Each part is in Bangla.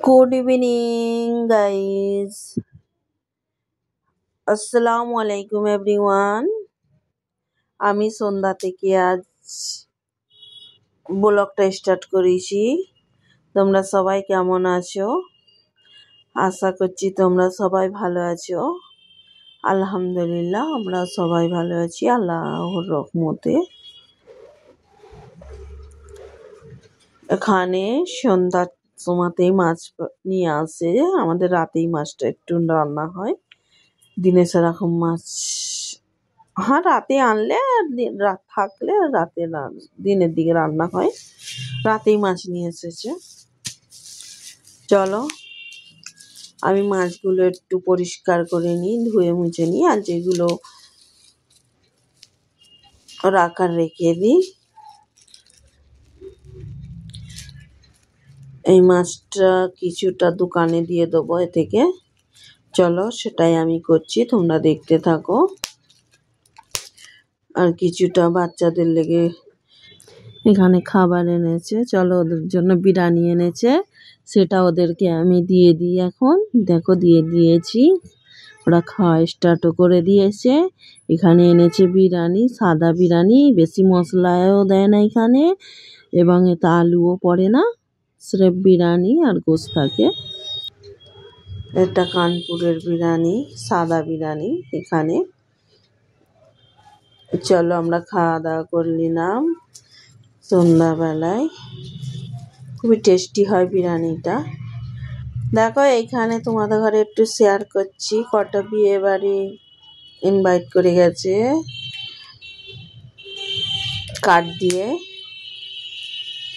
গুড ইভিনিং গাইস, আসসালামু আলাইকুম এভরিওয়ান। আমি সন্ধ্যা থেকে আজ ব্লগটা স্টার্ট করেছি। তোমরা সবাই কেমন আছো? আশা করছি তোমরা সবাই ভালো আছো। আলহামদুলিল্লাহ, আমরা সবাই ভালো আছি আল্লাহর রহমতে। এখানে সন্ধ্যার সময়তেই মাছ নিয়ে আসে। আমাদের রাতেই মাছটা একটু রান্না হয়। দিনে সেরকম মাছ রাতে আনলে রাত থাকলে রাতে দিনের দিকে রান্না হয়। রাতেই মাছ নিয়ে এসেছে। চলো আমি মাছগুলো একটু পরিষ্কার করে নিই, ধুয়ে মুছে নিই, আর যেগুলো রাখার রেখে দিই। এই মাছটা কিছুটা দোকানে দিয়ে দেবো এ থেকে। চলো সেটাই আমি করছি, তোমরা দেখতে থাকো। আর কিছুটা বাচ্চাদের লেগে এখানে খাবার এনেছে। চলো ওদের জন্য বিরিয়ানি এনেছে, সেটা ওদেরকে আমি দিয়ে দিই। এখন দেখো দিয়ে দিয়েছি, ওরা খাওয়া স্টার্টও করে দিয়েছে। এখানে এনেছে বিরিয়ানি, সাদা বিরিয়ানি, বেশি মশলাও দেয় না এখানে, এবং এতে আলুও পড়ে না, স্রেফ বিরিয়ানি আর গোশত থাকে। এটা কানপুরের বিরিয়ানি, সাদা বিরিয়ানি এখানে। চলো আমরা খাওয়া দাওয়া করে নিলাম সন্ধ্যাবেলায়। খুবই টেস্টি হয় বিরিয়ানিটা। দেখো এইখানে তোমাদের ঘরে একটু শেয়ার করছি, কটা বিয়ে বাড়ি ইনভাইট করে গেছে কার্ড দিয়ে।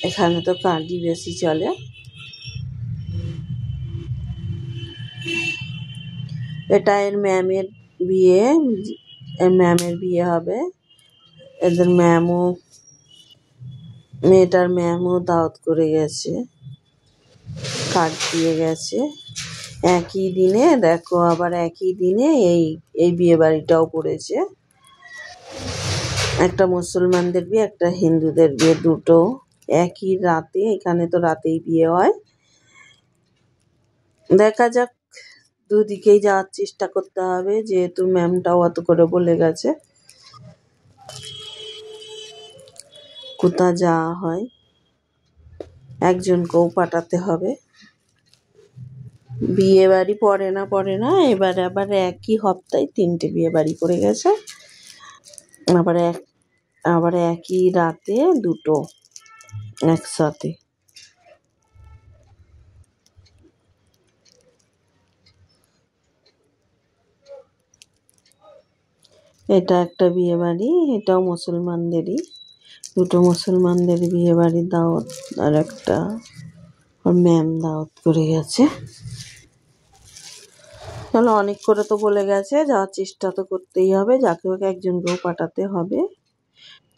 এখানে তো কার্ডই বেশি চলে। এটা এর ম্যামের বিয়ে, ম্যামের বিয়ে হবে। এদের মেয়েটার ম্যামও দাওয়াত করে গেছে, কার্ড দিয়ে গেছে। একই দিনে দেখো, আবার একই দিনে এই বিয়ে বাড়িটাও পড়েছে। একটা মুসলমানদের বিয়ে, একটা হিন্দুদের বিয়ে, দুটো একই রাতে। এখানে তো রাতেই বিয়ে হয়। দেখা যাক, দুদিকেই যাওয়ার চেষ্টা করতে হবে, যেহেতু ম্যামটাও অত করে বলে গেছে। কোথা যাওয়া হয়, একজনকেও পাঠাতে হবে। বিয়ে বাড়ি পড়ে না এবার আবার একই হপ্তায় 3টে বিয়ে বাড়ি পড়ে গেছে। আবার একই রাতে দুটো একসাথে। এটা একটা বিয়ে বাড়ি, এটাও মুসলমানদেরই, দুটো মুসলমানদের বিয়ে বাড়ির দাওয়াত। আর একটা ম্যাম দাওয়াত করে গেছে। চলো অনেক করে তো বলে গেছে, যাওয়ার চেষ্টা তো করতেই হবে, যাকে হোক একজনকেও পাঠাতে হবে।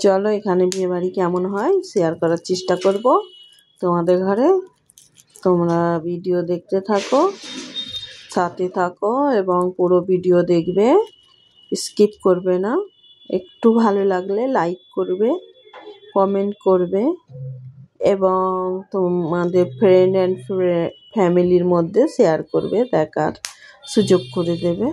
চলো এখানে বিয়ে বাড়ি কেমন হয় শেয়ার করার চেষ্টা করব তোমাদের ঘরে। তোমরা ভিডিও দেখতে থাকো, সাথে থাকো, এবং পুরো ভিডিও দেখবে, স্কিপ করবে না। একটু ভালো লাগলে লাইক করবে, কমেন্ট করবে, এবং তোমাদের ফ্রেন্ড অ্যান্ড ফ্যামিলির মধ্যে শেয়ার করবে, দেখার সুযোগ করে দেবে।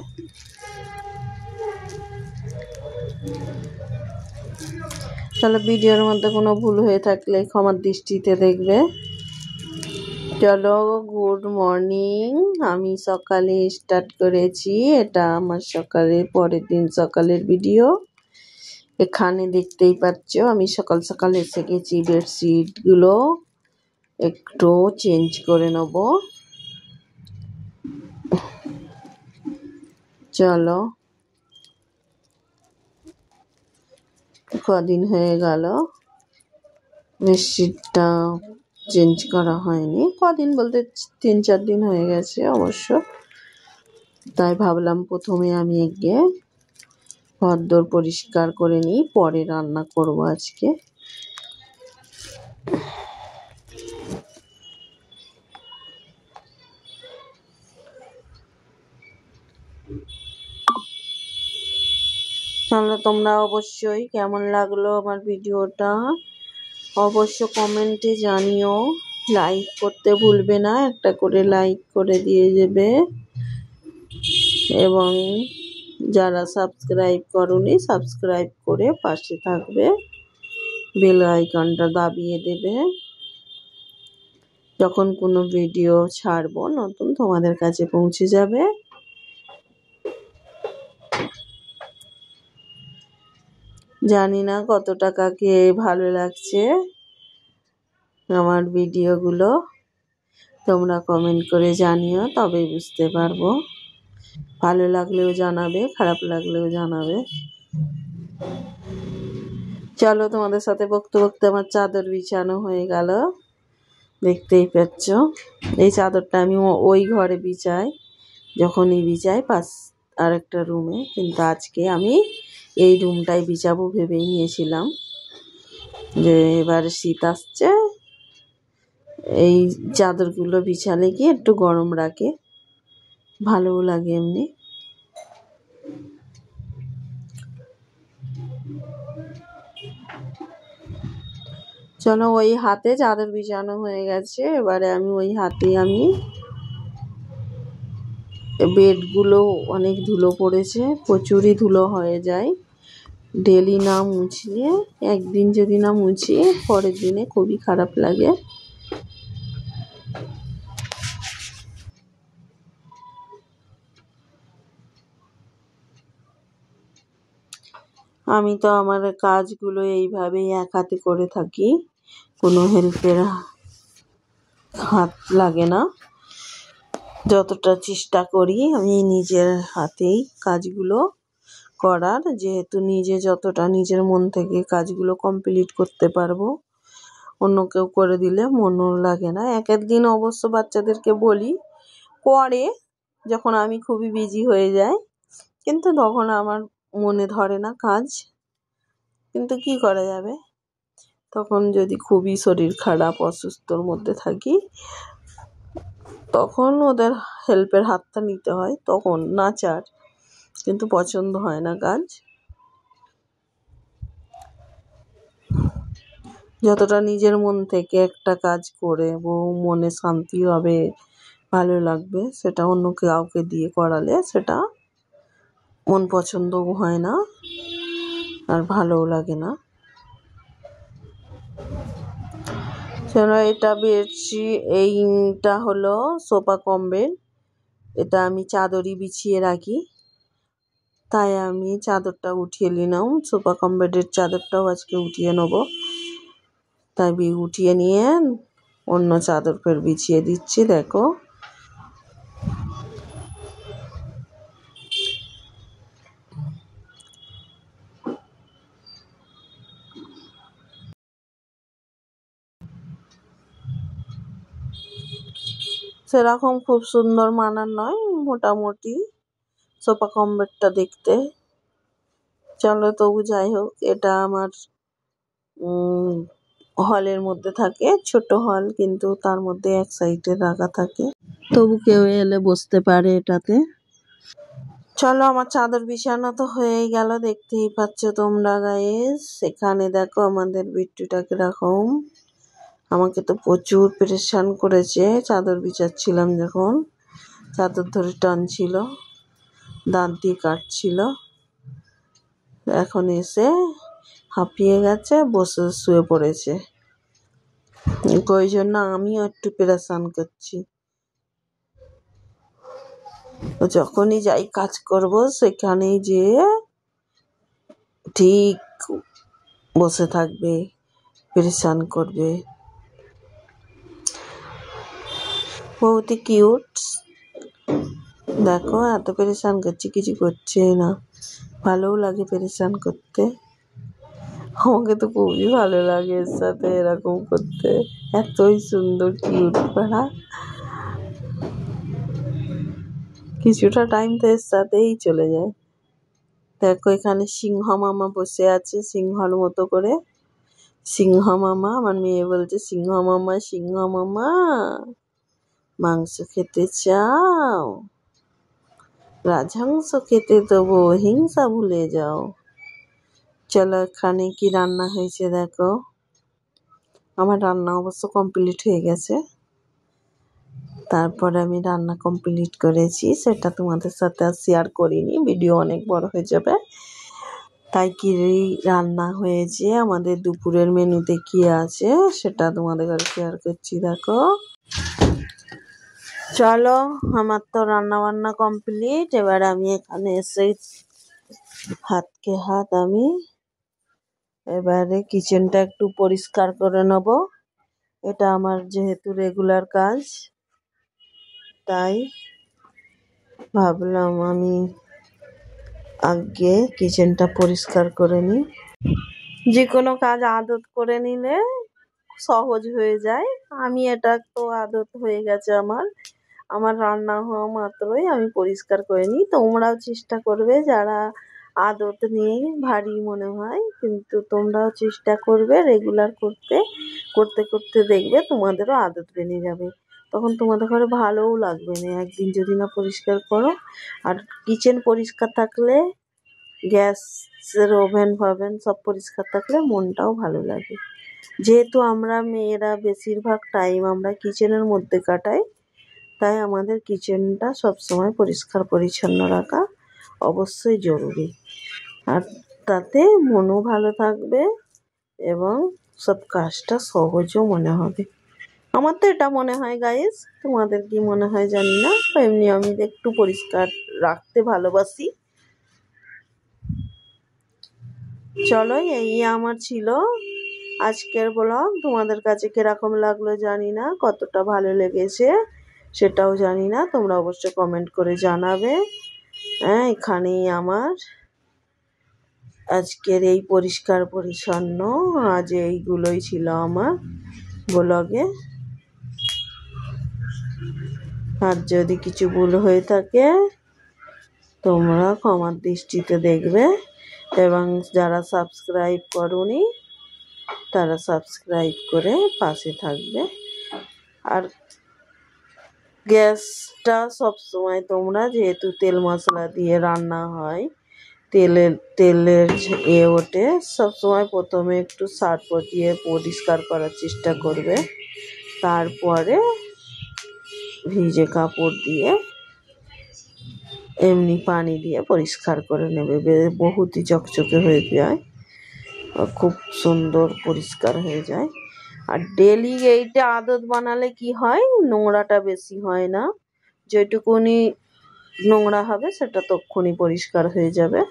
তাহলে ভিডিওর মধ্যে কোনো ভুল হয়ে থাকলে ক্ষমার দৃষ্টিতে দেখবে। চলো গুড মর্নিং। আমি সকালে স্টার্ট করেছি, এটা আমার সকালের পরের দিন সকালের ভিডিও। এখানে দেখতেই পাচ্ছ আমি সকাল সকাল এসে গেছি, বেডশিটগুলো একটু চেঞ্জ করে নেব। চলো কদিন হয়ে গেল বেডশিটটা চেঞ্জ করা হয়নি, কদিন বলতে 3-4 দিন হয়ে গেছে অবশ্য। তাই ভাবলাম প্রথমে আমি গিয়ে ঘরদোর পরিষ্কার করে নিই, পরে রান্না করব আজকে। তাহলে তোমরা অবশ্যই কেমন লাগলো আমার ভিডিওটা অবশ্য কমেন্টে জানিও। লাইক করতে ভুলবে না, একটা করে লাইক করে দিয়ে যাবে। এবং যারা সাবস্ক্রাইব করোনি সাবস্ক্রাইব করে পাশে থাকবে, বেল আইকনটা দাবিয়ে দেবে। যখন কোনো ভিডিও ছাড়বো নতুন তোমাদের কাছে পৌঁছে যাবে। জানি না কত টাকাকে ভালো লাগছে আমার ভিডিওগুলো, তোমরা কমেন্ট করে জানিও, তবেই বুঝতে পারবো। ভালো লাগলেও জানাবে, খারাপ লাগলেও জানাবে। চলো, তোমাদের সাথে বকতে বকতে আমার চাদর বিছানো হয়ে গেল, দেখতেই পাচ্ছ। এই চাদরটা আমি ওই ঘরে বিছাই, যখনই বিছাই পাশ আরেকটা রুমে, কিন্তু আজকে আমি এই রুমটাই বিছাবো ভেবেই নিয়েছিলাম, যে এবারে শীত আসছে, এই চাদরগুলো বিছালে কি একটু গরম রাখে, ভালোও লাগে এমনি। চলো, ওই হাতে চাদর বিছানো হয়ে গেছে, এবারে আমি ওই হাতে আমি বেডগুলো অনেক ধুলো পড়েছে, প্রচুরই ধুলো হয়ে যায়। ডেলি না মুছলে, একদিন যদি না মুছি পরের দিনে খুবই খারাপ লাগে। আমি তো আমার কাজগুলো এইভাবেই এক হাতে করে থাকি, কোনো হেল্পের হাত লাগে না। যতটা চেষ্টা করি আমি নিজের হাতেই কাজগুলো করার, যেহেতু নিজে যতটা নিজের মন থেকে কাজগুলো কমপ্লিট করতে পারবো, অন্য কেউ করে দিলে মনও লাগে না। এক একদিন অবশ্য বাচ্চাদেরকে বলি, করে যখন আমি খুবই বিজি হয়ে যাই, কিন্তু তখন আমার মনে ধরে না কাজ, কিন্তু কি করা যাবে, তখন যদি খুবই শরীর খারাপ অসুস্থর মধ্যে থাকি, তখন ওদের হেল্পের হাতটা নিতে হয়, তখন নাচার, কিন্তু পছন্দ হয় না কাজ। যতটা নিজের মন থেকে একটা কাজ করে মনে শান্তি হবে, ভালো লাগবে, সেটা অন্য কাউকে দিয়ে করালে সেটা মন পছন্দও হয় না আর ভালোও লাগে না। চলো, এটা এইটা হলো সোফা কম বেড, এটা আমি চাদরই বিছিয়ে রাখি, তাই আমি চাদরটা উঠিয়ে নিলাম। সোফা কম বেডের চাদরটাও আজকে উঠিয়ে নেব, তাই উঠিয়ে নিয়ে অন্য চাদর ফের বিছিয়ে দিচ্ছি। দেখো, সেরকম খুব সুন্দর মানার নয়, মোটামুটি সোফা কম বেডটা দেখতে। চলো, তবু যাই হোক, এটা আমার হলের মধ্যে থাকে, ছোট হল, কিন্তু তার মধ্যে এক সাইডে রাখা থাকে, তবু কেউ এলে বসতে পারে এটাতে। চলো, আমার চাদর বিছানো তো হয়েই গেল, দেখতেই পাচ্ছ তোমরা গাইস। এখানে দেখো আমাদের বিট্টুটাকে রাখুন, আমাকে তো প্রচুর পেরেশান করেছে চাদর বিছাচ্ছিলাম যখন, চাদর ধরে টানছিল, দাঁত দিয়ে কাটছিল, এখন এসে হাঁপিয়ে গেছে, বসে শুয়ে পড়েছে, ওই জন্য আমিও একটু পেরেশান করছি। যখনই যাই কাজ করব সেখানেই যেয়ে ঠিক বসে থাকবে, পেরেশান করবে। বহুত কিউট, দেখো এত পেরেশান করছি, কিছু করছে না, ভালোও লাগে পেরেশান করতে, আমাকে তো খুবই ভালো লাগে এর সাথে এরকম করতে, এতই সুন্দর কিউট পাড়া। কিছুটা টাইম তো এর সাথেই চলে যায়। দেখো, এখানে সিংহ মামা বসে আছে সিংহর মতো করে, সিংহ মামা, আমার মেয়ে বলছে সিংহ মামা, সিংহ মামা মাংস খেতে চাও, রাজহাংস খেতে দেবো, হিংসা ভুলে যাও। চলো, এখানে কি রান্না হয়েছে দেখো, আমার রান্না অবশ্য কমপ্লিট হয়ে গেছে। তারপরে আমি রান্না কমপ্লিট করেছি, সেটা তোমাদের সাথে আর শেয়ার করিনি, ভিডিও অনেক বড় হয়ে যাবে। তাই কি রান্না হয়েছে, আমাদের দুপুরের মেনুতে কি আছে সেটা তোমাদের কাছে শেয়ার করছি। দেখো, চলো, আমার তো রান্না বান্না কমপ্লিট। এবার আমি এখানে এসে হাতকে হাত আমি এবারে কিচেনটা একটু পরিষ্কার করে নেব। এটা আমার যেহেতু রেগুলার কাজ, তাই ভাবলাম আমি আগে কিচেনটা পরিষ্কার করে নিই। যে কোনো কাজ আদত করে নিলে সহজ হয়ে যায়। আমি এটা তো আদত হয়ে গেছে আমার রান্না হওয়া মাত্রই আমি পরিষ্কার করে নিই। তোমরাও চেষ্টা করবে, যারা আদত নেই ভারী মনে হয়, কিন্তু তোমরাও চেষ্টা করবে রেগুলার করতে করতে করতে দেখবে তোমাদেরও আদত বেড়ে যাবে। তখন তোমাদের ঘরে ভালোও লাগবে না একদিন যদি না পরিষ্কার করো। আর কিচেন পরিষ্কার থাকলে, গ্যাসের ওভেন ফভেন সব পরিষ্কার থাকলে মনটাও ভালো লাগে। যেহেতু আমরা মেয়েরা বেশিরভাগ টাইম আমরা কিচেনের মধ্যে কাটাই, তাই আমাদের কিচেনটা সবসময় পরিষ্কার পরিচ্ছন্ন রাখা অবশ্যই জরুরি। আর তাতে মনও ভালো থাকবে এবং সব কাজটা সহজও মনে হবে। আমার তো এটা মনে হয় গাইস, তোমাদের কি মনে হয় জানি না। এমনি আমি একটু পরিষ্কার রাখতে ভালোবাসি। চলো, এই আমার ছিল আজকের ব্লগ। তোমাদের কাছে কিরকম লাগলো জানি না, কতটা ভালো লেগেছে সেটাও জানি না, তোমরা অবশ্যই কমেন্ট করে জানাবে। হ্যাঁ, এখানেই আমার আজকের এই পরিষ্কার পরিচ্ছন্ন, আজ এইগুলোই ছিল আমার ব্লগে। আর যদি কিছু ভুল হয়ে থাকে তোমরা ক্ষমার দৃষ্টিতে দেখবে, এবং যারা সাবস্ক্রাইব করোনি তারা সাবস্ক্রাইব করে পাশে থাকবে। আর গ্যাসটা সবসময় তোমরা, যেহেতু তেল মশলা দিয়ে রান্না হয়, তেলের ওঠে, সবসময় প্রথমে একটু সার্ফ দিয়ে পরিষ্কার করার চেষ্টা করবে। তারপরে ভিজে কাপড় দিয়ে এমনি পানি দিয়ে পরিষ্কার করে নেবে, বহুতই চকচকে হয়ে যায়, খুব সুন্দর পরিষ্কার হয়ে যায়। আর ডেলি এইটা আদত বানালে কি হয়, নোংরাটা বেশি হয় না। যেটুকুনি নোংরা হবে সেটা তক্ষুনি পরিষ্কার হয়ে যাবে।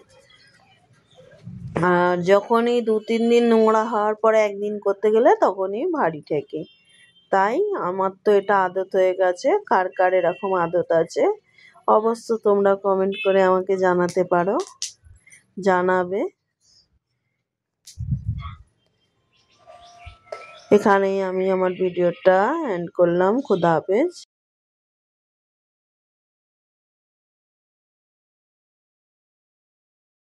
আর যখনই 2-3 দিন নোংরা হওয়ার পরে একদিন করতে গেলে তখনই ভারী ঠেকে। তাই আমার তো এটা আদত হয়ে গেছে। কার কার এরকম আদত আছে অবশ্য তোমরা কমেন্ট করে আমাকে জানাতে পারো, জানাবে। এখানেই আমি আমার ভিডিওটা এন্ড করলাম। খুদা হাফেজ।